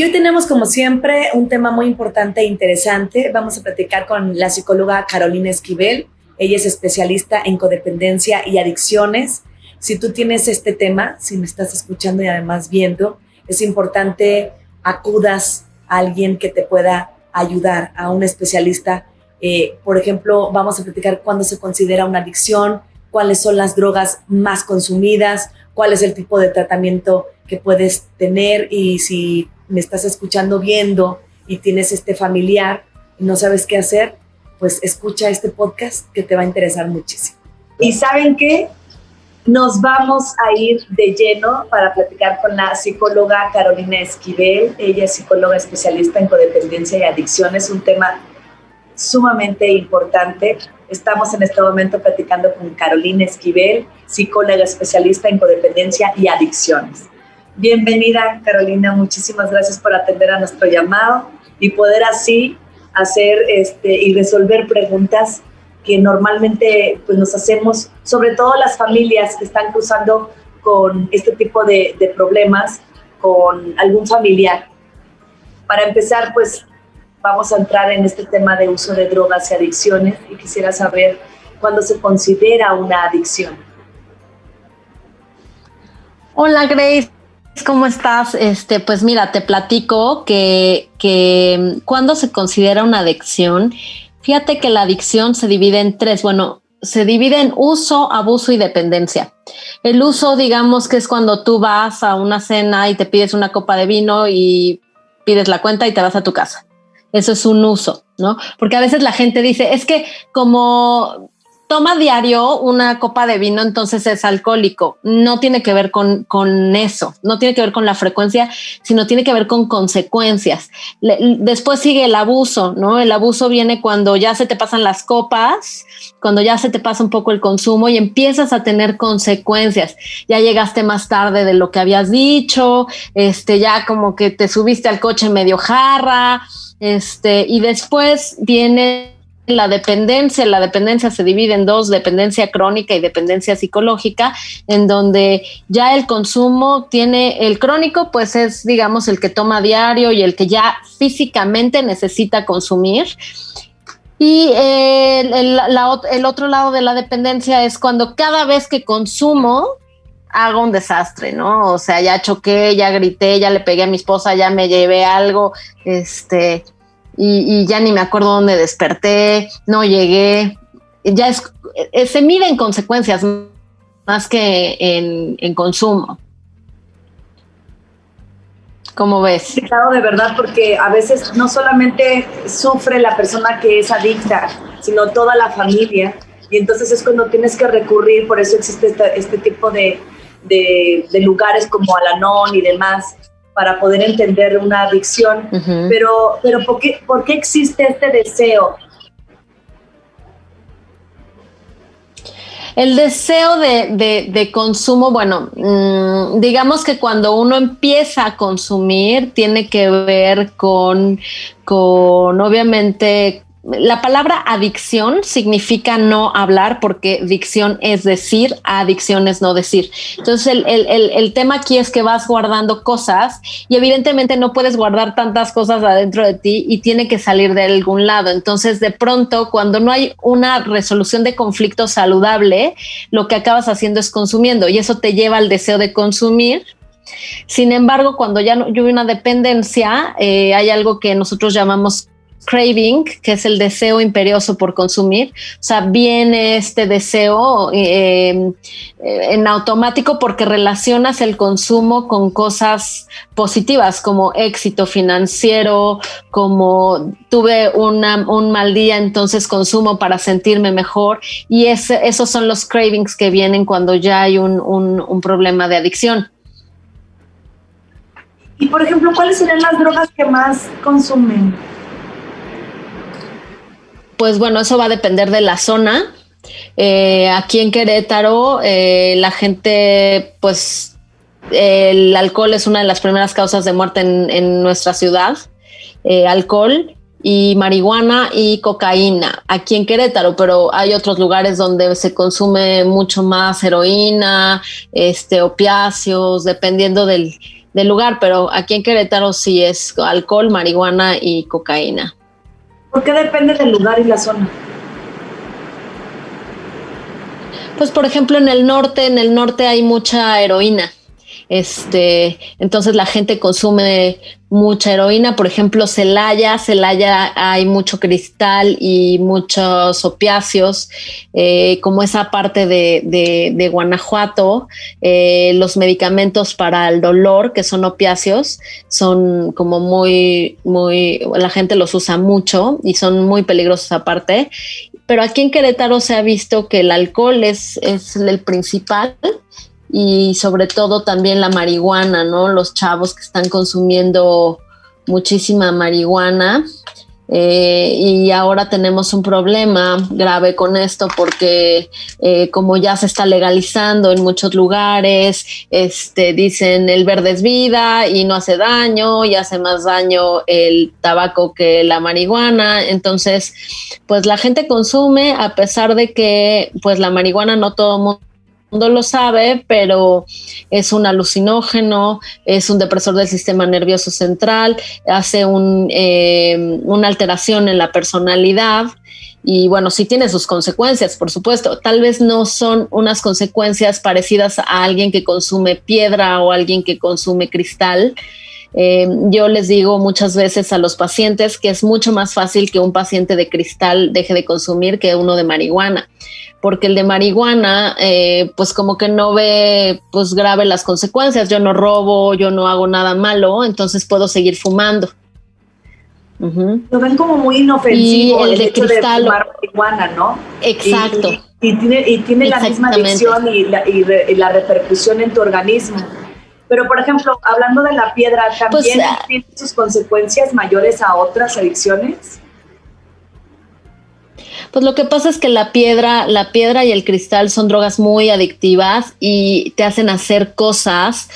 Y hoy tenemos, como siempre, un tema muy importante e interesante. Vamos a platicar con la psicóloga Carolina Esquivel. Ella es especialista en codependencia y adicciones. Si tú tienes este tema, si me estás escuchando y además viendo, es importante acudas a alguien que te pueda ayudar, a un especialista. Por ejemplo, vamos a platicar cuándo se considera una adicción, cuáles son las drogas más consumidas, cuál es el tipo de tratamiento que puedes tener, y si me estás escuchando, viendo y tienes este familiar y no sabes qué hacer, pues escucha este podcast que te va a interesar muchísimo. ¿Y saben qué? Nos vamos a ir de lleno para platicar con la psicóloga Carolina Esquivel. Ella es psicóloga especialista en codependencia y adicciones, un tema sumamente importante. Estamos en este momento platicando con Carolina Esquivel, psicóloga especialista en codependencia y adicciones. Bienvenida, Carolina, muchísimas gracias por atender a nuestro llamado y poder así hacer y resolver preguntas que normalmente pues, nos hacemos, sobre todo las familias que están cruzando con este tipo de problemas con algún familiar. Para empezar, pues vamos a entrar en este tema de uso de drogas y adicciones, y quisiera saber cuándo se considera una adicción. Hola, Grace. ¿Cómo estás? Pues mira, te platico que cuando se considera una adicción, fíjate que la adicción se divide en tres. Bueno, se divide en uso, abuso y dependencia. El uso, digamos que es cuando tú vas a una cena y te pides una copa de vino y pides la cuenta y te vas a tu casa. Eso es un uso, ¿no? Porque a veces la gente dice, es que como toma diario una copa de vino, entonces es alcohólico. No tiene que ver con eso, no tiene que ver con la frecuencia, sino tiene que ver con consecuencias. Después sigue el abuso, ¿no? El abuso viene cuando ya se te pasan las copas, cuando ya se te pasa un poco el consumo y empiezas a tener consecuencias. Ya llegaste más tarde de lo que habías dicho, ya como que te subiste al coche medio jarra, y después viene la dependencia. La dependencia se divide en dos: dependencia crónica y dependencia psicológica, en donde ya el consumo tiene el crónico, pues es, digamos, el que toma diario y el que ya físicamente necesita consumir. Y el otro lado de la dependencia es cuando cada vez que consumo hago un desastre, ¿no? O sea, ya choqué, ya grité, ya le pegué a mi esposa, ya me llevé algo, y ya ni me acuerdo dónde desperté, no llegué. Ya se mide en consecuencias más que en consumo. ¿Cómo ves? Claro, de verdad, porque a veces no solamente sufre la persona que es adicta, sino toda la familia, y entonces es cuando tienes que recurrir. Por eso existe este tipo de lugares como Al-Anon y demás, para poder entender una adicción. Uh-huh. Pero ¿por qué existe este deseo? El deseo de consumo, bueno, digamos que cuando uno empieza a consumir tiene que ver con obviamente. La palabra adicción significa no hablar, porque dicción es decir, adicción es no decir. Entonces el tema aquí es que vas guardando cosas y evidentemente no puedes guardar tantas cosas adentro de ti y tiene que salir de algún lado. Entonces de pronto, cuando no hay una resolución de conflicto saludable, lo que acabas haciendo es consumiendo, y eso te lleva al deseo de consumir. Sin embargo, cuando ya no hay una dependencia, hay algo que nosotros llamamos craving, que es el deseo imperioso por consumir. O sea, viene este deseo en automático porque relacionas el consumo con cosas positivas, como éxito financiero, como tuve un mal día, entonces consumo para sentirme mejor, y esos son los cravings que vienen cuando ya hay un problema de adicción. Y, por ejemplo, ¿cuáles serían las drogas que más consumen? Pues bueno, eso va a depender de la zona. Aquí en Querétaro, la gente, pues el alcohol es una de las primeras causas de muerte en nuestra ciudad. Alcohol y marihuana y cocaína aquí en Querétaro, pero hay otros lugares donde se consume mucho más heroína, opiáceos, dependiendo del del lugar, pero aquí en Querétaro sí es alcohol, marihuana y cocaína. ¿Por qué depende del lugar y la zona? Pues por ejemplo en el norte hay mucha heroína. Entonces la gente consume mucha heroína, por ejemplo, Celaya hay mucho cristal y muchos opiáceos, como esa parte de Guanajuato, los medicamentos para el dolor, que son opiáceos, son como la gente los usa mucho y son muy peligrosos aparte, pero aquí en Querétaro se ha visto que el alcohol es el principal, y sobre todo también la marihuana, ¿no? Los chavos que están consumiendo muchísima marihuana, y ahora tenemos un problema grave con esto porque como ya se está legalizando en muchos lugares, dicen el verde es vida y no hace daño, y hace más daño el tabaco que la marihuana. Entonces, pues la gente consume, a pesar de que pues la marihuana no todo el mundo lo sabe, pero es un alucinógeno, es un depresor del sistema nervioso central, hace una alteración en la personalidad y bueno, sí tiene sus consecuencias, por supuesto. Tal vez no son unas consecuencias parecidas a alguien que consume piedra o alguien que consume cristal. Yo les digo muchas veces a los pacientes que es mucho más fácil que un paciente de cristal deje de consumir que uno de marihuana, porque el de marihuana pues como que no ve pues grave las consecuencias. Yo no robo, yo no hago nada malo, entonces puedo seguir fumando. Lo ven como muy inofensivo y el de hecho cristal, de fumar marihuana, ¿no? Exacto. Y tiene la misma adicción y la repercusión en tu organismo. Pero, por ejemplo, hablando de la piedra, ¿también tiene sus consecuencias mayores a otras adicciones? Pues lo que pasa es que la piedra y el cristal son drogas muy adictivas y te hacen hacer cosas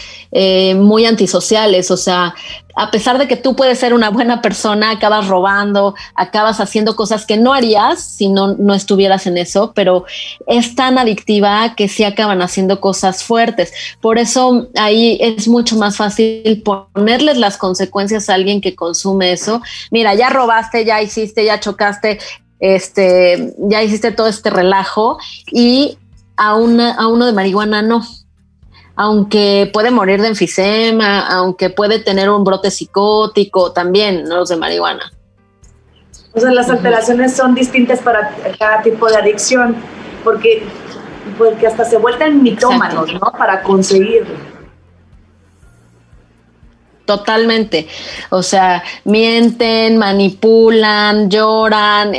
muy antisociales. O sea, a pesar de que tú puedes ser una buena persona, acabas robando, acabas haciendo cosas que no harías si no estuvieras en eso, pero es tan adictiva que sí acaban haciendo cosas fuertes. Por eso ahí es mucho más fácil ponerles las consecuencias a alguien que consume eso. Mira, ya robaste, ya hiciste, ya chocaste, ya hiciste todo este relajo, y a uno de marihuana no. Aunque puede morir de enfisema, aunque puede tener un brote psicótico, también, ¿no? Los de marihuana. O sea, las alteraciones son distintas para cada tipo de adicción, porque hasta se vuelven mitómanos, ¿no? Para conseguirlo. Totalmente. O sea, mienten, manipulan, lloran,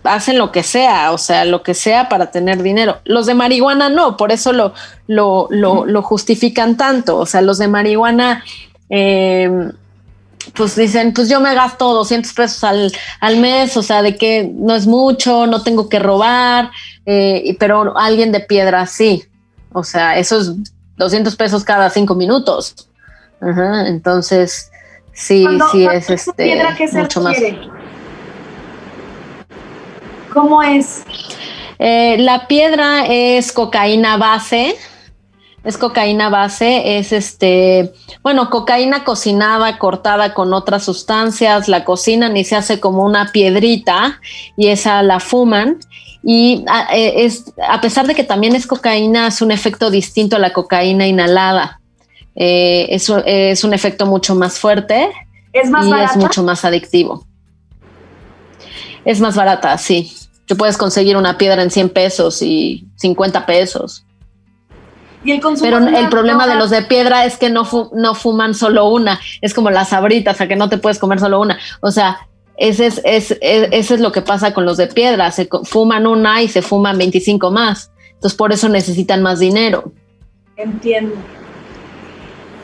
hacen lo que sea, o sea, lo que sea para tener dinero. Los de marihuana no, por eso lo justifican tanto. O sea, los de marihuana, pues dicen, pues yo me gasto 200 pesos al mes, o sea, de que no es mucho, no tengo que robar, pero alguien de piedra sí. O sea, eso es 200 pesos cada 5 minutos. Ajá, entonces sí es piedra, ¿qué se mucho más. ¿Cómo es? La piedra es cocaína base. Es cocaína cocinada, cortada con otras sustancias, la cocinan y se hace como una piedrita y esa la fuman. Y a pesar de que también es cocaína, es un efecto distinto a la cocaína inhalada. Eso es un efecto mucho más fuerte. ¿Es más barata? Es mucho más adictivo. Es más barata, sí. Tú puedes conseguir una piedra en 100 pesos y 50 pesos. ¿Y el consumo? Pero el problema de los de piedra es que no fuman solo una. Es como las Sabritas, a que no te puedes comer solo una. O sea, ese es lo que pasa con los de piedra. Se fuman una y se fuman 25 más. Entonces, por eso necesitan más dinero. Entiendo.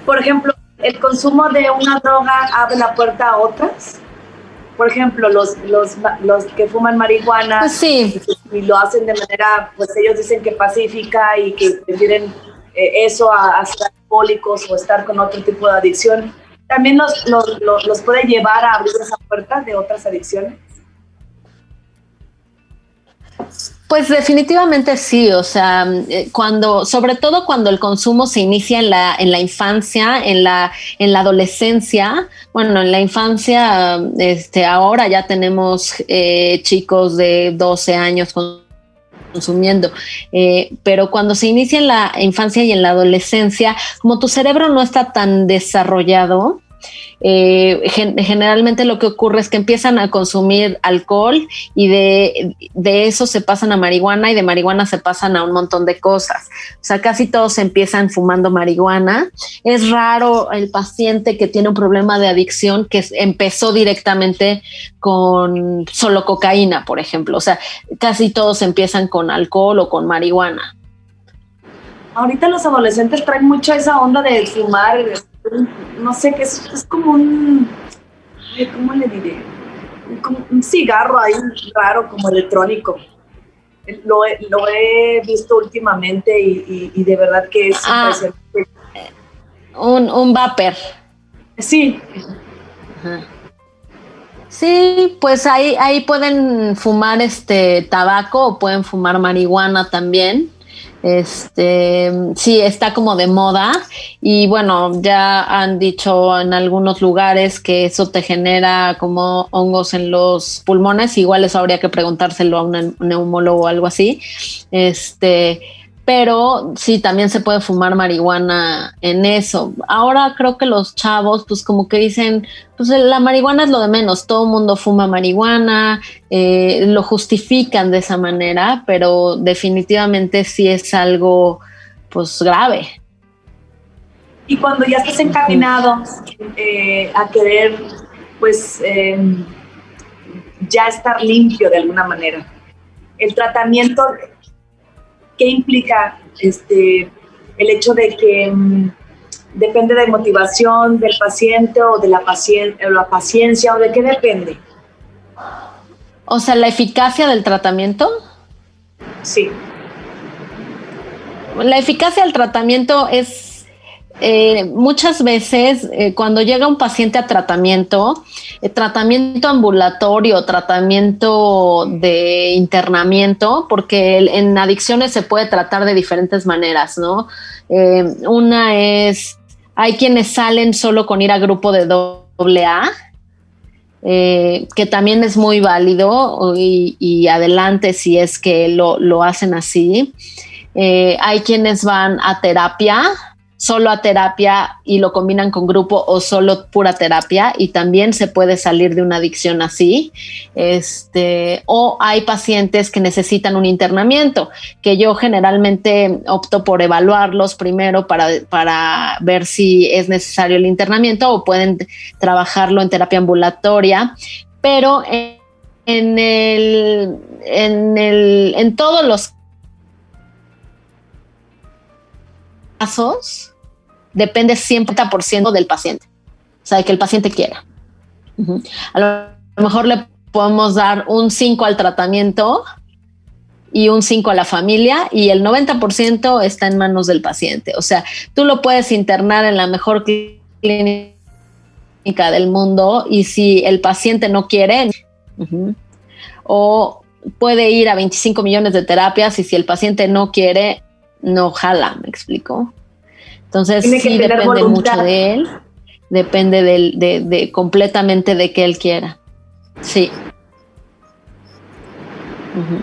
Por ejemplo, ¿el consumo de una droga abre la puerta a otras? Por ejemplo, los que fuman marihuana, pues sí, y lo hacen de manera, pues ellos dicen que pacífica y que prefieren eso a ser alcohólicos o estar con otro tipo de adicción. ¿También los puede llevar a abrir esa puerta de otras adicciones? Pues definitivamente sí, o sea, sobre todo cuando el consumo se inicia en la infancia, en la adolescencia. Bueno, en la infancia, ahora ya tenemos chicos de 12 años consumiendo, pero cuando se inicia en la infancia y en la adolescencia, como tu cerebro no está tan desarrollado, generalmente lo que ocurre es que empiezan a consumir alcohol y de eso se pasan a marihuana y de marihuana se pasan a un montón de cosas. O sea, casi todos empiezan fumando marihuana. Es raro el paciente que tiene un problema de adicción que empezó directamente con solo cocaína, por ejemplo. O sea, casi todos empiezan con alcohol o con marihuana. Ahorita los adolescentes traen mucho esa onda de fumar, no sé, que es como ¿cómo le diré? Como un cigarro ahí raro, como electrónico. Lo he visto últimamente y de verdad que es impresionante. Un vapor. Sí. Ajá. Sí, pues ahí pueden fumar tabaco o pueden fumar marihuana también. Sí, está como de moda y bueno, ya han dicho en algunos lugares que eso te genera como hongos en los pulmones. Igual eso habría que preguntárselo a un neumólogo o algo así. Pero sí, también se puede fumar marihuana en eso. Ahora creo que los chavos, pues como que dicen, pues la marihuana es lo de menos, todo el mundo fuma marihuana, lo justifican de esa manera, pero definitivamente sí es algo, pues, grave. Y cuando ya estás encaminado a querer, pues, ya estar limpio de alguna manera, el tratamiento... ¿Qué implica el hecho de que depende de motivación del paciente o de la paciencia o de qué depende? O sea, la eficacia del tratamiento. Sí. La eficacia del tratamiento es muchas veces cuando llega un paciente a tratamiento ambulatorio, tratamiento de internamiento, porque en adicciones se puede tratar de diferentes maneras, ¿no? Una es, hay quienes salen solo con ir a grupo de AA, que también es muy válido y adelante si es que lo hacen así. Hay quienes van a terapia, solo a terapia y lo combinan con grupo o solo pura terapia y también se puede salir de una adicción así. O hay pacientes que necesitan un internamiento, que yo generalmente opto por evaluarlos primero para ver si es necesario el internamiento o pueden trabajarlo en terapia ambulatoria, pero en todos los casos depende 100% del paciente, o sea, de que el paciente quiera. Uh-huh. A lo mejor le podemos dar un 5 al tratamiento y un 5 a la familia y el 90% está en manos del paciente. O sea, tú lo puedes internar en la mejor clínica del mundo y si el paciente no quiere, uh-huh, o puede ir a 25 millones de terapias y si el paciente no quiere, no jala, ¿me explico? Entonces sí depende voluntad. Mucho de él, depende de completamente de que él quiera. Sí. Uh-huh.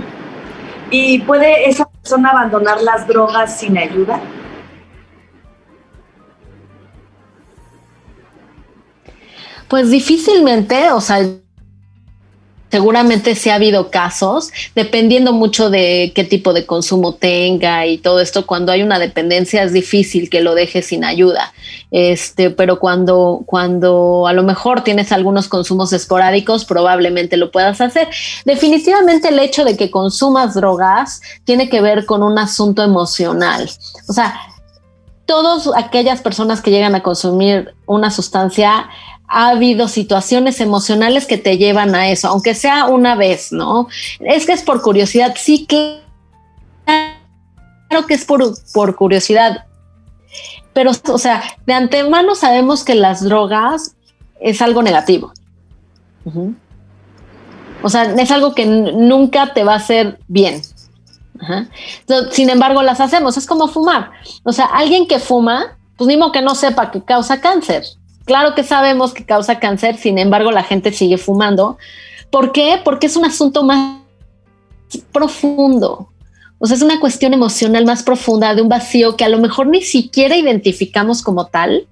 ¿Y puede esa persona abandonar las drogas sin ayuda? Pues difícilmente, o sea, seguramente sí ha habido casos, dependiendo mucho de qué tipo de consumo tenga y todo esto. Cuando hay una dependencia es difícil que lo deje sin ayuda. Pero cuando a lo mejor tienes algunos consumos esporádicos, probablemente lo puedas hacer. Definitivamente el hecho de que consumas drogas tiene que ver con un asunto emocional. O sea, todas aquellas personas que llegan a consumir una sustancia, ha habido situaciones emocionales que te llevan a eso, aunque sea una vez, ¿no? Es que es por curiosidad, sí, claro que es por curiosidad, pero, o sea, de antemano sabemos que las drogas es algo negativo. Uh-huh. O sea, es algo que nunca te va a hacer bien. Ajá. Entonces, sin embargo, las hacemos. Es como fumar. O sea, alguien que fuma, pues mismo que no sepa que causa cáncer. Claro que sabemos que causa cáncer, sin embargo, la gente sigue fumando. ¿Por qué? Porque es un asunto más profundo. O sea, es una cuestión emocional más profunda de un vacío que a lo mejor ni siquiera identificamos como tal,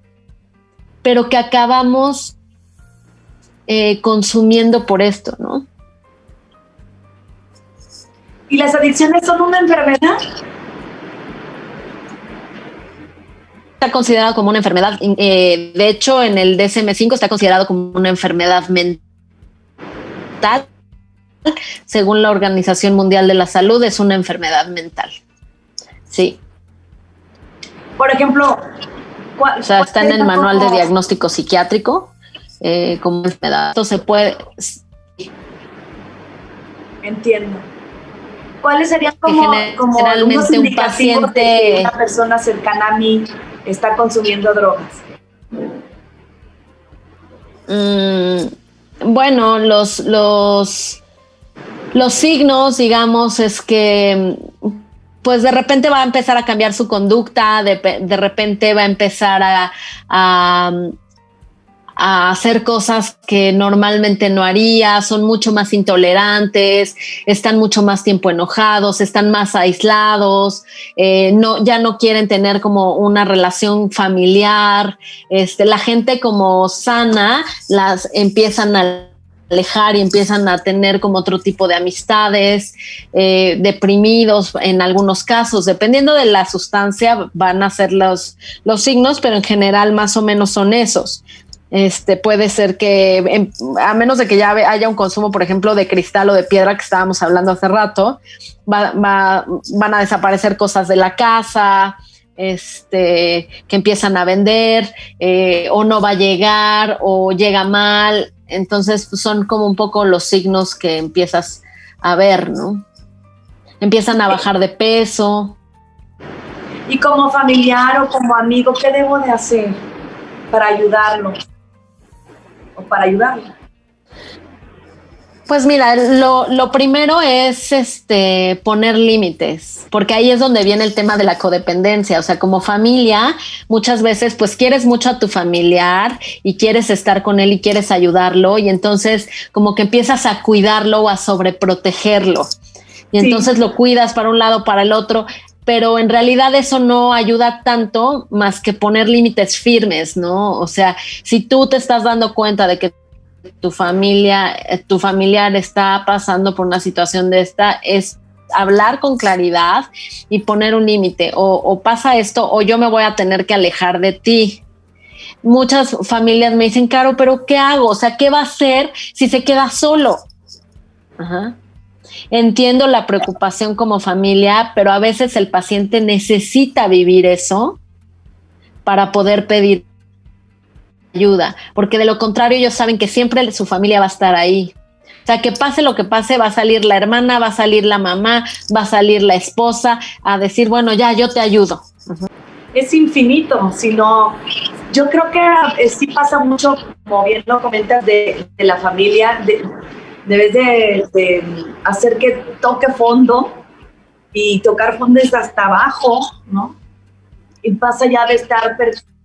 pero que acabamos consumiendo por esto, ¿no? ¿Y las adicciones son una enfermedad? Está considerado como una enfermedad. De hecho, en el DSM-5 está considerado como una enfermedad mental. Según la Organización Mundial de la Salud, es una enfermedad mental. Sí. Por ejemplo, o sea, está en el manual de diagnóstico psiquiátrico como enfermedad. Esto se puede. Entiendo. ¿Cuáles serían como generalmente un paciente de que una persona cercana a mí está consumiendo drogas? Bueno, los signos, digamos, es que pues de repente va a empezar a cambiar su conducta, de repente va a empezar a hacer cosas que normalmente no haría, son mucho más intolerantes, están mucho más tiempo enojados, están más aislados, ya no quieren tener como una relación familiar. La gente como sana las empiezan a alejar y empiezan a tener como otro tipo de amistades, deprimidos en algunos casos, dependiendo de la sustancia van a ser los signos, pero en general más o menos son esos. Puede ser que, a menos de que ya haya un consumo, por ejemplo, de cristal o de piedra que estábamos hablando hace rato, van a desaparecer cosas de la casa, que empiezan a vender, o no va a llegar, o llega mal. Entonces, pues, son como un poco los signos que empiezas a ver, ¿no? Empiezan a bajar de peso. Y como familiar o como amigo, ¿qué debo de hacer para ayudarlo? O para ayudarla. Pues mira, lo primero es poner límites, porque ahí es donde viene el tema de la codependencia. O sea, como familia, muchas veces pues quieres mucho a tu familiar y quieres estar con él y quieres ayudarlo, y entonces como que empiezas a cuidarlo o a sobreprotegerlo. Y entonces sí, lo cuidas para un lado, para el otro, pero en realidad eso no ayuda tanto más que poner límites firmes, ¿no? O sea, si tú te estás dando cuenta de que tu familiar está pasando por una situación de esta, es hablar con claridad y poner un límite, o pasa esto o yo me voy a tener que alejar de ti. Muchas familias me dicen, Caro, ¿pero qué hago? O sea, ¿qué va a hacer si se queda solo? Ajá. Entiendo la preocupación como familia, pero a veces el paciente necesita vivir eso para poder pedir ayuda, porque de lo contrario ellos saben que siempre su familia va a estar ahí. O sea, que pase lo que pase, va a salir la hermana, va a salir la mamá, va a salir la esposa a decir, bueno, ya, yo te ayudo. Uh-huh. Es infinito, sino yo creo que sí pasa mucho, como bien lo comentas, de la familia, debes de hacer que toque fondo, y tocar fondo es hasta abajo, ¿no? Y pasa ya de estar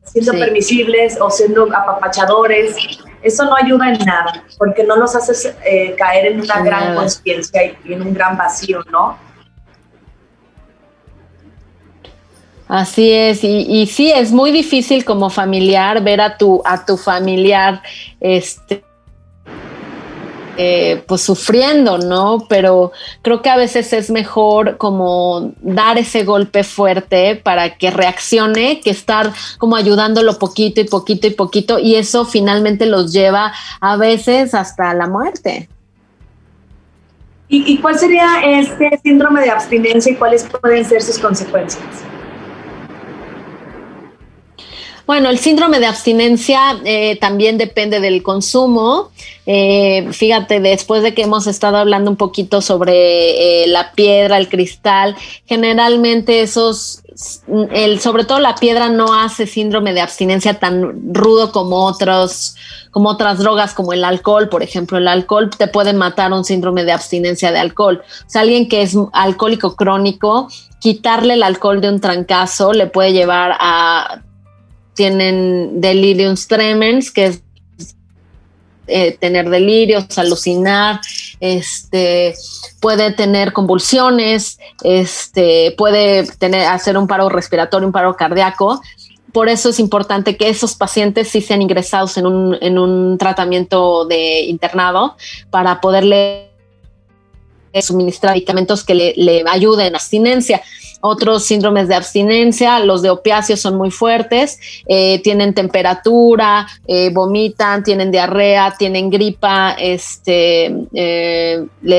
siendo permisibles o siendo apapachadores. Eso no ayuda en nada, porque no los haces caer en una gran conciencia y en un gran vacío, ¿no? Así es, y sí, es muy difícil como familiar ver a tu familiar pues sufriendo, ¿no? Pero creo que a veces es mejor como dar ese golpe fuerte para que reaccione, que estar como ayudándolo poquito y poquito y poquito, y eso finalmente los lleva a veces hasta la muerte. ¿Y cuál sería este síndrome de abstinencia y cuáles pueden ser sus consecuencias? Bueno, el síndrome de abstinencia también depende del consumo. Fíjate, después de que hemos estado hablando un poquito sobre la piedra, el cristal, generalmente sobre todo la piedra no hace síndrome de abstinencia tan rudo como otras drogas, como el alcohol, por ejemplo. El alcohol te puede matar un síndrome de abstinencia de alcohol. O sea, alguien que es alcohólico crónico, quitarle el alcohol de un trancazo le puede llevar tienen delirium tremens, que es tener delirios, alucinar, puede tener convulsiones, puede hacer un paro respiratorio, un paro cardíaco. Por eso es importante que esos pacientes sí sean ingresados en un tratamiento de internado para poderle suministrar medicamentos que le ayuden a abstinencia. Otros síndromes de abstinencia, los de opiáceos, son muy fuertes, tienen temperatura, vomitan, tienen diarrea, tienen gripa, les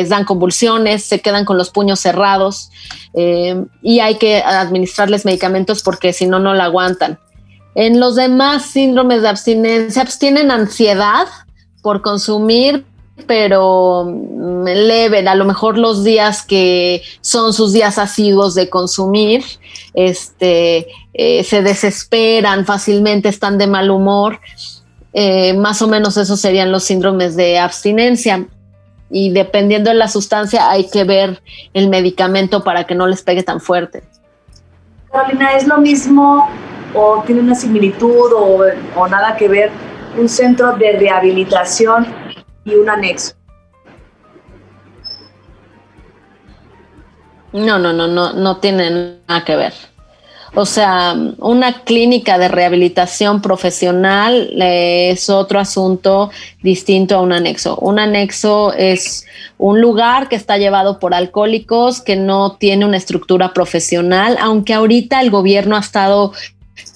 dan convulsiones, se quedan con los puños cerrados, y hay que administrarles medicamentos porque si no, no la aguantan. En los demás síndromes de abstinencia, pues tienen ansiedad por consumir, pero leve, a lo mejor los días que son sus días asiduos de consumir, se desesperan fácilmente, están de mal humor, más o menos esos serían los síndromes de abstinencia, y dependiendo de la sustancia hay que ver el medicamento para que no les pegue tan fuerte. Carolina, ¿es lo mismo o tiene una similitud o nada que ver un centro de rehabilitación y un anexo? No tienen nada que ver. O sea, una clínica de rehabilitación profesional es otro asunto distinto a un anexo. Un anexo es un lugar que está llevado por alcohólicos, que no tiene una estructura profesional, aunque ahorita el gobierno ha estado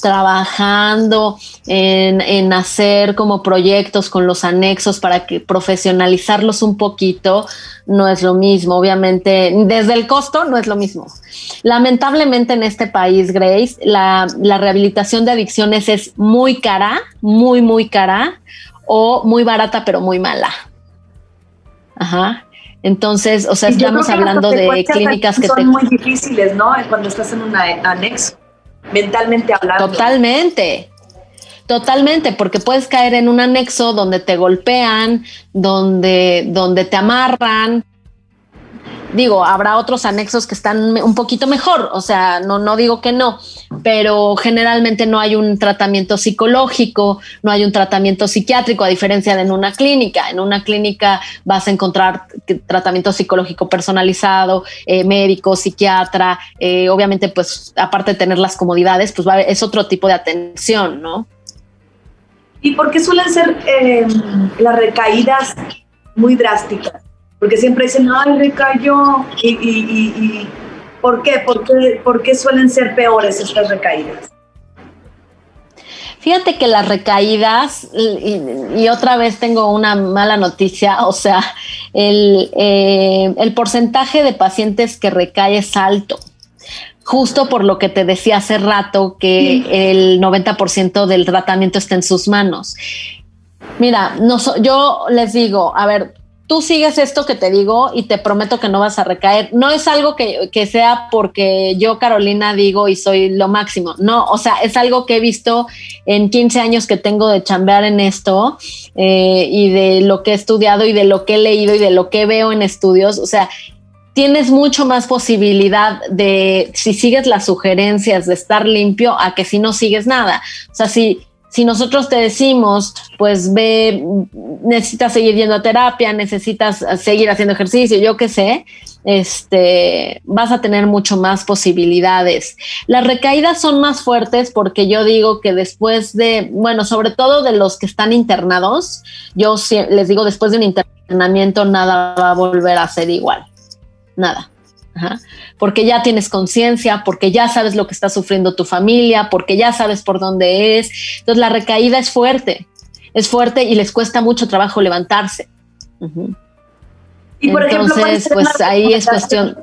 trabajando en hacer como proyectos con los anexos para que profesionalizarlos un poquito. No es lo mismo, obviamente, desde el costo no es lo mismo. Lamentablemente en este país, Grace, la rehabilitación de adicciones es muy cara, muy cara, o muy barata pero muy mala. Ajá. Entonces, o sea, estamos hablando de clínicas que son muy difíciles, ¿no? Cuando estás en un anexo, mentalmente hablando. Totalmente, porque puedes caer en un anexo donde te golpean, donde te amarran. Digo, habrá otros anexos que están un poquito mejor, o sea, no digo que no, pero generalmente no hay un tratamiento psicológico, no hay un tratamiento psiquiátrico, a diferencia de en una clínica. En una clínica vas a encontrar tratamiento psicológico personalizado, médico, psiquiatra, obviamente, pues, aparte de tener las comodidades, pues es otro tipo de atención, ¿no? ¿Y por qué suelen ser las recaídas muy drásticas? Porque siempre dicen, ay, recayó. ¿Y por qué? ¿Por qué suelen ser peores estas recaídas? Fíjate que las recaídas, y otra vez tengo una mala noticia, o sea, el porcentaje de pacientes que recae es alto. Justo por lo que te decía hace rato, que el 90% del tratamiento está en sus manos. Mira, yo les digo, a ver, tú sigues esto que te digo y te prometo que no vas a recaer. No es algo que sea porque yo, Carolina, digo y soy lo máximo. No, o sea, es algo que he visto en 15 años que tengo de chambear en esto, y de lo que he estudiado y de lo que he leído y de lo que veo en estudios. O sea, tienes mucho más posibilidad de, si sigues las sugerencias, de estar limpio a que si no sigues nada. O sea, si nosotros te decimos, pues necesitas seguir yendo a terapia, necesitas seguir haciendo ejercicio, yo qué sé, vas a tener mucho más posibilidades. Las recaídas son más fuertes porque yo digo que después sobre todo de los que están internados, yo les digo, después de un internamiento nada va a volver a ser igual. Nada. Ajá. Porque ya tienes conciencia, porque ya sabes lo que está sufriendo tu familia, porque ya sabes por dónde es. Entonces la recaída es fuerte y les cuesta mucho trabajo levantarse. Uh-huh. Y por entonces, ejemplo, pues ahí es cuestión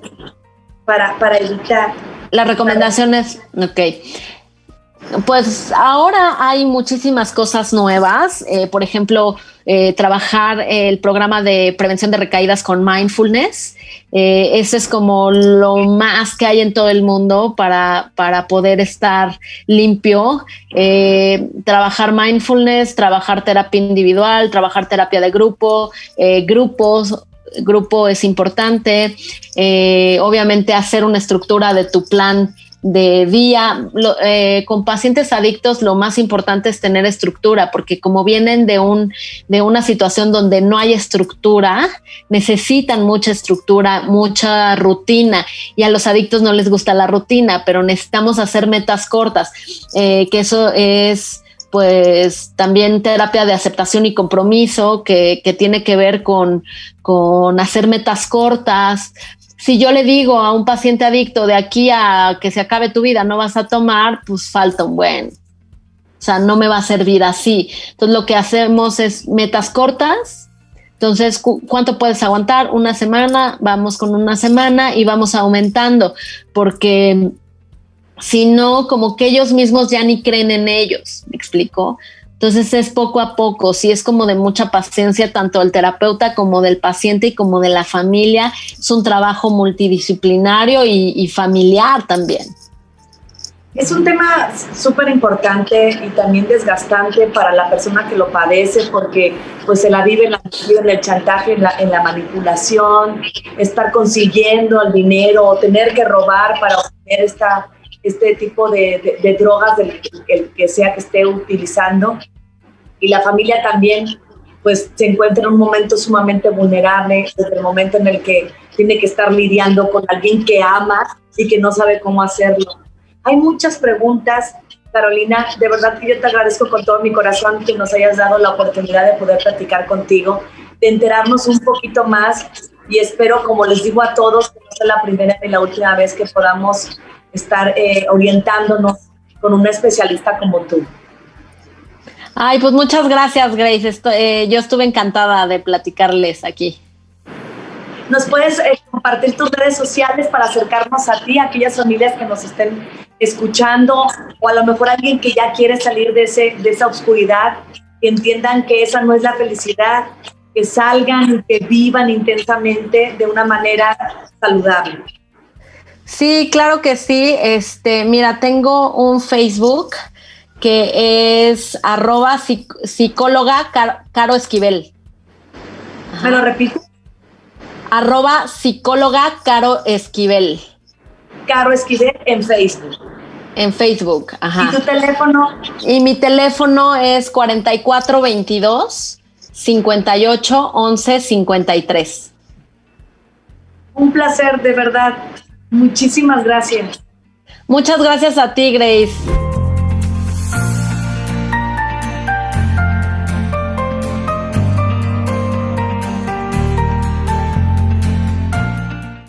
para evitar. La recomendación es, ok. Pues ahora hay muchísimas cosas nuevas. Por ejemplo, trabajar el programa de prevención de recaídas con mindfulness. Eso es como lo más que hay en todo el mundo para poder estar limpio. Trabajar mindfulness, trabajar terapia individual, trabajar terapia de grupo, grupo es importante. Obviamente hacer una estructura de tu plan de día. Con pacientes adictos lo más importante es tener estructura, porque como vienen de una situación donde no hay estructura, necesitan mucha estructura, mucha rutina, y a los adictos no les gusta la rutina, pero necesitamos hacer metas cortas, que eso es pues también terapia de aceptación y compromiso, que tiene que ver con hacer metas cortas. Si yo le digo a un paciente adicto, de aquí a que se acabe tu vida no vas a tomar, pues falta un buen. O sea, no me va a servir así. Entonces lo que hacemos es metas cortas. Entonces, ¿cuánto puedes aguantar? Una semana, vamos con una semana y vamos aumentando, porque si no, como que ellos mismos ya ni creen en ellos, ¿me explico? Entonces es poco a poco, sí, es como de mucha paciencia, tanto del terapeuta como del paciente y como de la familia. Es un trabajo multidisciplinario y familiar también. Es un tema súper importante y también desgastante para la persona que lo padece, porque pues se la vive en el chantaje, en la manipulación, estar consiguiendo el dinero o tener que robar para obtener este tipo de drogas, del que sea que esté utilizando. Y la familia también pues se encuentra en un momento sumamente vulnerable, desde el momento en el que tiene que estar lidiando con alguien que ama y que no sabe cómo hacerlo. Hay muchas preguntas, Carolina, de verdad que yo te agradezco con todo mi corazón que nos hayas dado la oportunidad de poder platicar contigo, de enterarnos un poquito más, y espero, como les digo a todos, que no sea la primera ni la última vez que podamos estar orientándonos con una especialista como tú. Ay, pues muchas gracias, Grace. Yo estuve encantada de platicarles aquí. ¿Nos puedes compartir tus redes sociales para acercarnos a ti, a aquellas familias que nos estén escuchando, o a lo mejor alguien que ya quiere salir de esa oscuridad, que entiendan que esa no es la felicidad, que salgan y que vivan intensamente de una manera saludable? Sí, claro que sí. Mira, tengo un Facebook que es @psicóloga Caro Esquivel. ¿Me lo repito? @psicóloga Caro Esquivel. Caro Esquivel en Facebook. En Facebook, ajá. ¿Y tu teléfono? Y mi teléfono es 4422 58 11 53. Un placer, de verdad. Muchísimas gracias. Muchas gracias a ti, Grace.